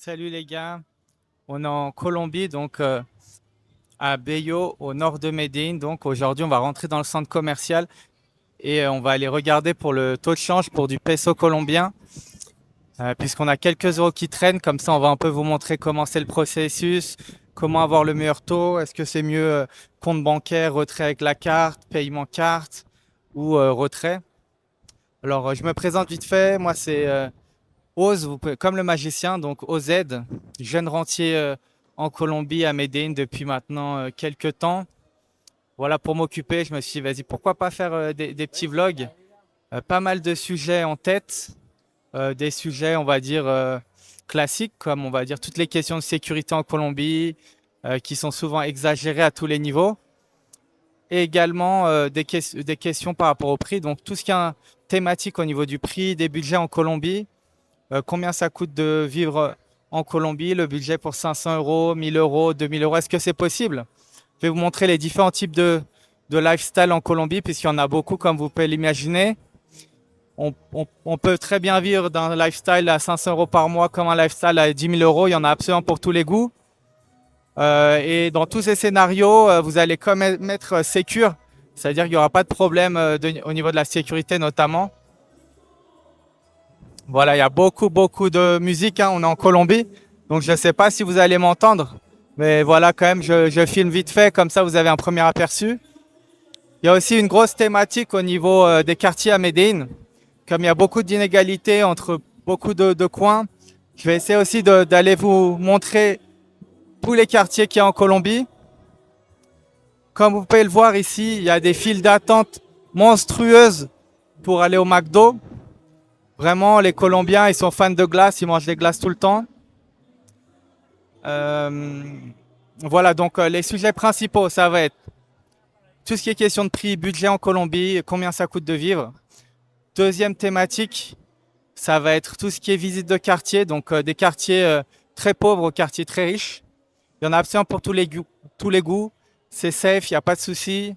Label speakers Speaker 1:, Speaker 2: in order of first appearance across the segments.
Speaker 1: Salut les gars, on est en Colombie, donc à Bello, au nord de Medellín. Donc aujourd'hui, on va rentrer dans le centre commercial et on va aller regarder pour le taux de change pour du peso colombien, puisqu'on a quelques euros qui traînent. Comme ça, on va un peu vous montrer comment c'est le processus, comment avoir le meilleur taux. Est-ce que c'est mieux compte bancaire, retrait avec la carte, paiement carte ou retrait? Alors, je me présente vite fait. Moi, c'est Oz, comme le magicien, donc OZ, jeune rentier en Colombie, à Medellín depuis maintenant quelques temps. Voilà, pour m'occuper, je me suis dit, vas-y, pourquoi pas faire des petits vlogs. Pas mal de sujets en tête, des sujets, on va dire, classiques, comme on va dire toutes les questions de sécurité en Colombie, qui sont souvent exagérées à tous les niveaux. Et également des questions par rapport au prix, donc tout ce qui est thématique au niveau du prix, des budgets en Colombie. Combien ça coûte de vivre en Colombie, le budget pour 500 euros, 1000 euros, 2000 euros, est-ce que c'est possible? Je vais vous montrer les différents types de lifestyle en Colombie, puisqu'il y en a beaucoup, comme vous pouvez l'imaginer. On peut très bien vivre d'un lifestyle à 500 euros par mois comme un lifestyle à 10 000 euros. Il y en a absolument pour tous les goûts. Et dans tous ces scénarios, vous allez quand même être sécure, c'est-à-dire qu'il n'y aura pas de problème au niveau de la sécurité notamment. Voilà, il y a beaucoup de musique, hein. On est en Colombie, donc je ne sais pas si vous allez m'entendre, mais voilà, quand même, je filme vite fait, comme ça vous avez un premier aperçu. Il y a aussi une grosse thématique au niveau des quartiers à Medellín. Comme il y a beaucoup d'inégalités entre beaucoup de coins, je vais essayer aussi d'aller vous montrer tous les quartiers qu'il y a en Colombie. Comme vous pouvez le voir ici, il y a des files d'attente monstrueuses pour aller au McDo. Vraiment, les Colombiens, ils sont fans de glace, ils mangent des glaces tout le temps. Euh, voilà, donc les sujets principaux, ça va être tout ce qui est question de prix, budget en Colombie, combien ça coûte de vivre. Deuxième thématique, ça va être tout ce qui est visite de quartier, donc des quartiers très pauvres aux quartiers très riches. Il y en a absolument pour tous les goûts. Tous les goûts. C'est safe, il n'y a pas de souci.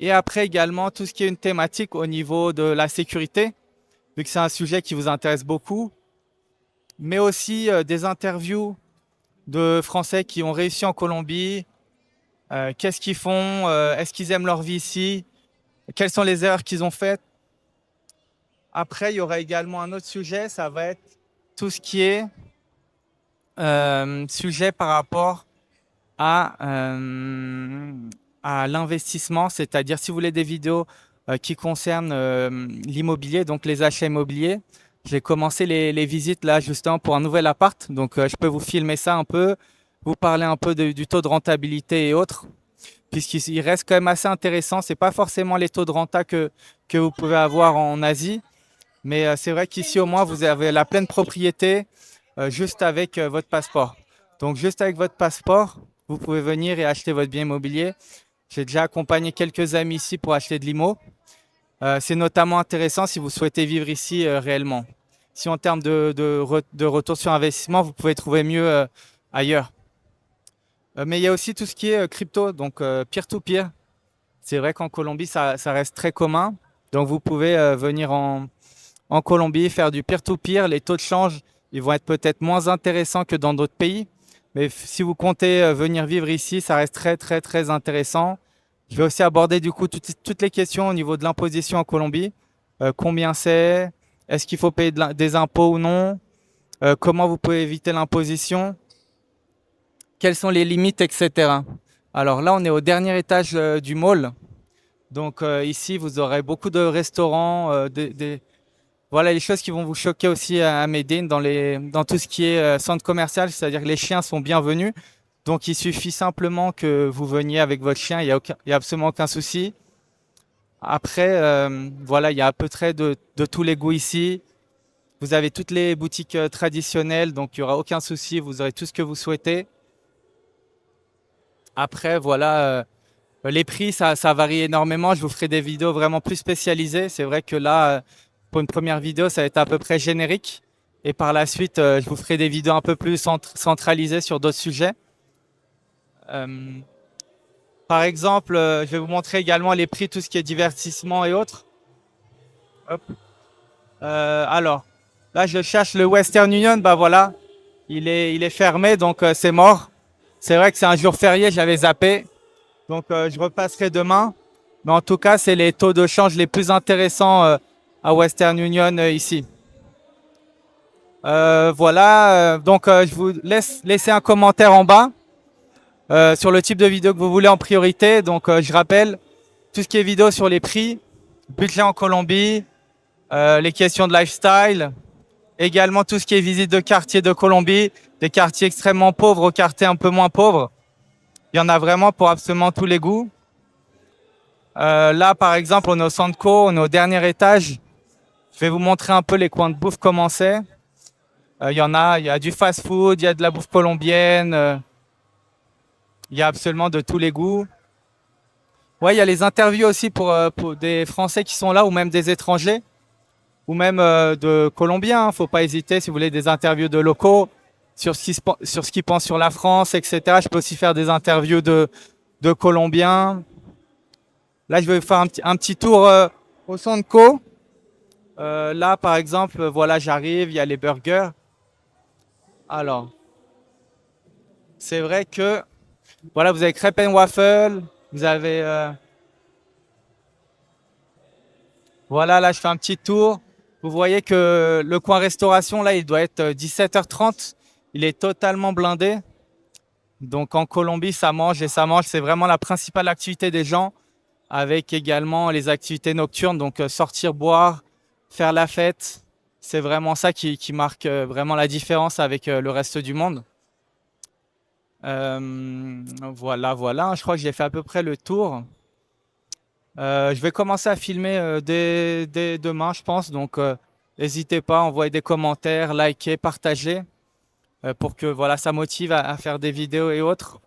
Speaker 1: Et après également, tout ce qui est une thématique au niveau de la sécurité, vu que c'est un sujet qui vous intéresse beaucoup, mais aussi des interviews de Français qui ont réussi en Colombie. Qu'est-ce qu'ils font? Est-ce qu'ils aiment leur vie ici? Quelles sont les erreurs qu'ils ont faites? Après, il y aura également un autre sujet, ça va être tout ce qui est sujet par rapport à, à l'investissement, c'est-à-dire si vous voulez des vidéos qui concernent l'immobilier, donc les achats immobiliers. J'ai commencé les visites là justement pour un nouvel appart, donc je peux vous filmer ça un peu, vous parler un peu du taux de rentabilité et autres, puisqu'il reste quand même assez intéressant. C'est pas forcément les taux de renta que vous pouvez avoir en Asie, mais c'est vrai qu'ici au moins vous avez la pleine propriété juste avec votre passeport. Donc juste avec votre passeport, vous pouvez venir et acheter votre bien immobilier. J'ai déjà accompagné quelques amis ici pour acheter de l'IMO. C'est notamment intéressant si vous souhaitez vivre ici réellement. Si en termes de retour sur investissement, vous pouvez trouver mieux ailleurs. Mais il y a aussi tout ce qui est crypto, donc peer-to-peer. C'est vrai qu'en Colombie, ça reste très commun. Donc vous pouvez venir en Colombie, faire du peer-to-peer. Les taux de change, ils vont être peut-être moins intéressants que dans d'autres pays. Mais si vous comptez venir vivre ici, ça reste très intéressant. Je vais aussi aborder du coup toutes les questions au niveau de l'imposition en Colombie. Combien c'est? Est-ce qu'il faut payer des impôts ou non? Comment vous pouvez éviter l'imposition? Quelles sont les limites, etc. Alors là, on est au dernier étage du mall. Donc ici, vous aurez beaucoup de restaurants, voilà les choses qui vont vous choquer aussi à Médine dans tout ce qui est centre commercial, c'est-à-dire que les chiens sont bienvenus. Donc il suffit simplement que vous veniez avec votre chien, il y a absolument aucun souci. Après, voilà, il y a à peu près de tous les goûts ici. Vous avez toutes les boutiques traditionnelles, donc il n'y aura aucun souci, vous aurez tout ce que vous souhaitez. Après, voilà, les prix, ça varie énormément. Je vous ferai des vidéos vraiment plus spécialisées. C'est vrai que là, pour une première vidéo, ça va être à peu près générique. Et par la suite, je vous ferai des vidéos un peu plus centralisées sur d'autres sujets. Euh, Par exemple, je vais vous montrer également les prix, tout ce qui est divertissement et autres. Hop. Alors, là, je cherche le Western Union. Bah voilà, il est fermé, donc c'est mort. C'est vrai que c'est un jour férié, j'avais zappé. Donc je repasserai demain. Mais en tout cas, c'est les taux de change les plus intéressants à Western Union ici. Voilà, donc je vous laisse laisser un commentaire en bas sur le type de vidéo que vous voulez en priorité. Donc je rappelle, tout ce qui est vidéo sur les prix, budget en Colombie, les questions de lifestyle, également tout ce qui est visite de quartier de Colombie, des quartiers extrêmement pauvres aux quartiers un peu moins pauvres. Il y en a vraiment pour absolument tous les goûts. Là, par exemple, on est au Sandco, on est au dernier étage. Je vais vous montrer un peu les coins de bouffe comment c'est. Il y a du fast-food, il y a de la bouffe colombienne, il y a absolument de tous les goûts. Ouais, il y a les interviews aussi pour des Français qui sont là ou même des étrangers ou même de Colombiens. Faut pas hésiter si vous voulez des interviews de locaux sur ce qu'ils pensent sur la France, etc. Je peux aussi faire des interviews de Colombiens. Là, je vais faire un petit tour au Sandco. Là, par exemple, voilà, j'arrive, il y a les burgers. Alors, c'est vrai que, voilà, vous avez crêpes and waffle, vous avez, voilà, là, je fais un petit tour. Vous voyez que le coin restauration, là, il doit être 17h30. Il est totalement blindé. Donc, en Colombie, ça mange et ça mange. C'est vraiment la principale activité des gens, avec également les activités nocturnes. Donc, sortir, boire, faire la fête. C'est vraiment ça qui marque vraiment la différence avec le reste du monde. Voilà, voilà. Je crois que j'ai fait à peu près le tour. Je vais commencer à filmer dès demain, je pense. Donc, n'hésitez pas, envoyez des commentaires, likez, partagez pour que voilà, ça motive à faire des vidéos et autres.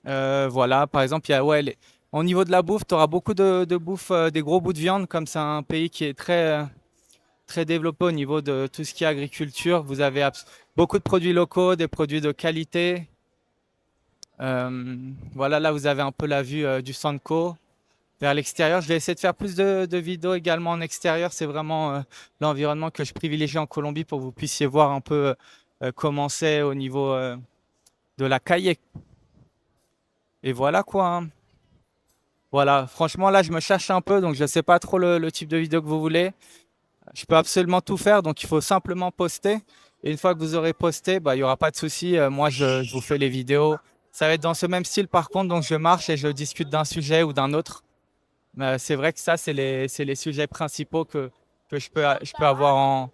Speaker 1: Voilà, par exemple, il y a, ouais, au niveau de la bouffe, tu auras beaucoup de bouffe, des gros bouts de viande, comme c'est un pays qui est très développé au niveau de tout ce qui est agriculture. Vous avez beaucoup de produits locaux, des produits de qualité. Voilà, là, vous avez un peu la vue du Sandco vers l'extérieur. Je vais essayer de faire plus de vidéos également en extérieur. C'est vraiment l'environnement que je privilégie en Colombie pour que vous puissiez voir un peu comment c'est au niveau de la calle. Et voilà quoi, hein. Voilà, franchement, là, je me cherche un peu, donc je ne sais pas trop le type de vidéo que vous voulez. Je peux absolument tout faire, donc il faut simplement poster. Et une fois que vous aurez posté, bah, il n'y aura pas de souci. Moi, je vous fais les vidéos. Ça va être dans ce même style, par contre, donc je marche et je discute d'un sujet ou d'un autre. C'est vrai que ça, c'est les sujets principaux que je peux avoir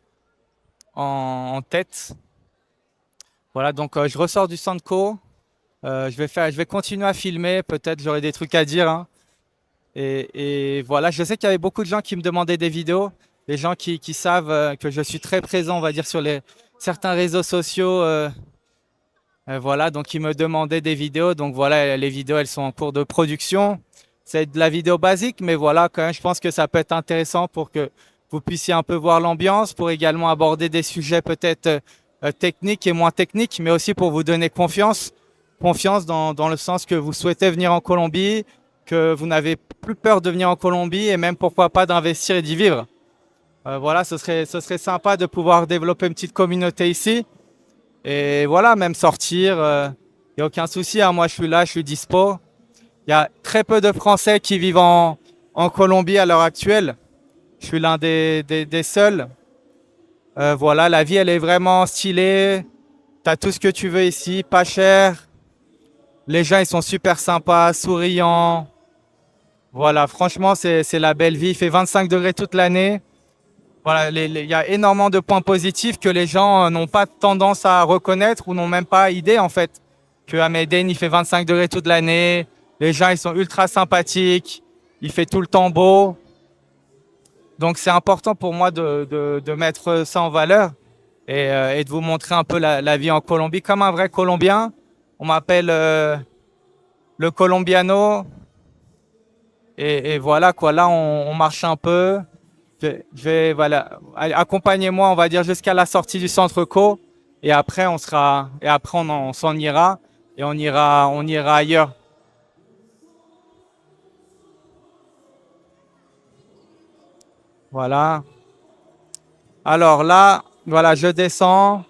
Speaker 1: en tête. Voilà, donc je ressors du Sandco. Je vais continuer à filmer. Peut-être j'aurai des trucs à dire, hein. Et voilà, je sais qu'il y avait beaucoup de gens qui me demandaient des vidéos. Des gens qui savent que je suis très présent, on va dire, sur certains réseaux sociaux. Voilà, donc ils me demandaient des vidéos. Donc voilà, les vidéos, elles sont en cours de production. C'est de la vidéo basique, mais voilà, quand même, je pense que ça peut être intéressant pour que vous puissiez un peu voir l'ambiance, pour également aborder des sujets peut-être techniques et moins techniques, mais aussi pour vous donner confiance. Confiance dans le sens que vous souhaitez venir en Colombie, que vous n'avez plus peur de venir en Colombie et même pourquoi pas d'investir et d'y vivre. Voilà, ce serait sympa de pouvoir développer une petite communauté ici. Et voilà, même sortir, il n'y a aucun souci, hein. Moi, je suis là, je suis dispo. Il y a très peu de Français qui vivent en Colombie à l'heure actuelle. Je suis l'un des seuls. Voilà, la vie, elle est vraiment stylée. Tu as tout ce que tu veux ici, pas cher. Les gens, ils sont super sympas, souriants. Voilà, franchement, c'est la belle vie. Il fait 25 degrés toute l'année. Voilà, il y a énormément de points positifs que les gens n'ont pas tendance à reconnaître ou n'ont même pas idée en fait. Que à Medellín, il fait 25 degrés toute l'année. Les gens, ils sont ultra sympathiques. Il fait tout le temps beau. Donc c'est important pour moi de mettre ça en valeur et de vous montrer un peu la vie en Colombie comme un vrai Colombien. On m'appelle le Colombiano. Et voilà quoi, là on marche un peu. Voilà, accompagnez-moi, on va dire, jusqu'à la sortie du centre co. Et après on s'en ira et on ira ailleurs. Voilà. Alors là, Voilà, je descends.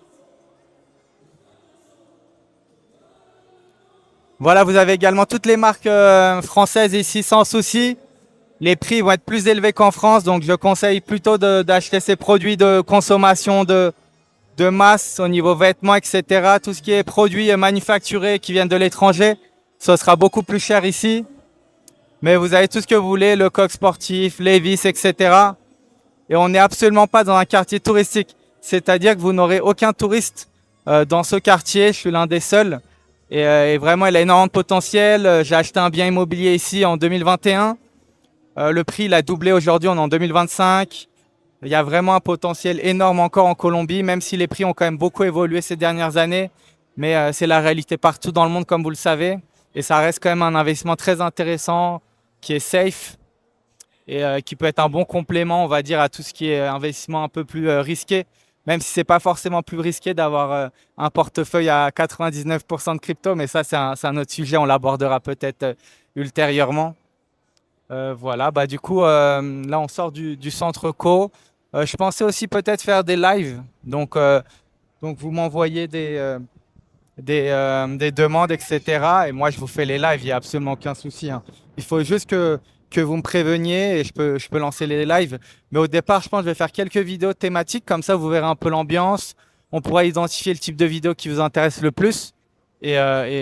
Speaker 1: Voilà, vous avez également toutes les marques françaises ici sans souci. Les prix vont être plus élevés qu'en France, donc je conseille plutôt d'acheter ces produits de consommation de masse au niveau vêtements, etc. Tout ce qui est produits manufacturés qui viennent de l'étranger, ce sera beaucoup plus cher ici. Mais vous avez tout ce que vous voulez, le coq sportif, Levi's, etc. Et on n'est absolument pas dans un quartier touristique. C'est-à-dire que vous n'aurez aucun touriste dans ce quartier. Je suis l'un des seuls. Et vraiment, il a énormément de potentiel. J'ai acheté un bien immobilier ici en 2021. Le prix, il a doublé aujourd'hui, on est en 2025. Il y a vraiment un potentiel énorme encore en Colombie, même si les prix ont quand même beaucoup évolué ces dernières années. Mais c'est la réalité partout dans le monde, comme vous le savez. Et ça reste quand même un investissement très intéressant, qui est safe et qui peut être un bon complément, on va dire, à tout ce qui est investissement un peu plus risqué. Même si c'est pas forcément plus risqué d'avoir un portefeuille à 99% de crypto, mais ça, c'est un autre sujet, on l'abordera peut-être ultérieurement. Voilà, bah du coup, là on sort du centre co. Je pensais aussi peut-être faire des lives. Donc vous m'envoyez des demandes, etc. Et moi je vous fais les lives, il n'y a absolument aucun souci, hein. Il faut juste que vous me préveniez et je peux lancer les lives. Mais au départ, je pense que je vais faire quelques vidéos thématiques, comme ça vous verrez un peu l'ambiance. On pourra identifier le type de vidéo qui vous intéresse le plus. Et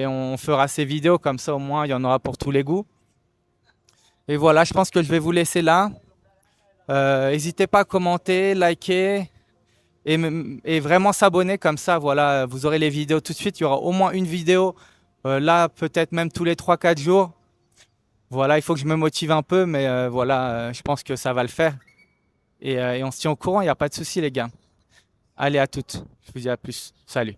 Speaker 1: on fera ces vidéos, comme ça au moins il y en aura pour tous les goûts. Et voilà, je pense que je vais vous laisser là. N'hésitez pas à commenter, liker et vraiment s'abonner comme ça. Voilà, vous aurez les vidéos tout de suite. Il y aura au moins une vidéo là, peut-être même tous les 3 4 jours. Voilà, il faut que je me motive un peu, mais voilà, je pense que ça va le faire. Et on se tient au courant, il n'y a pas de souci, les gars. Allez, à toutes. Je vous dis à plus. Salut.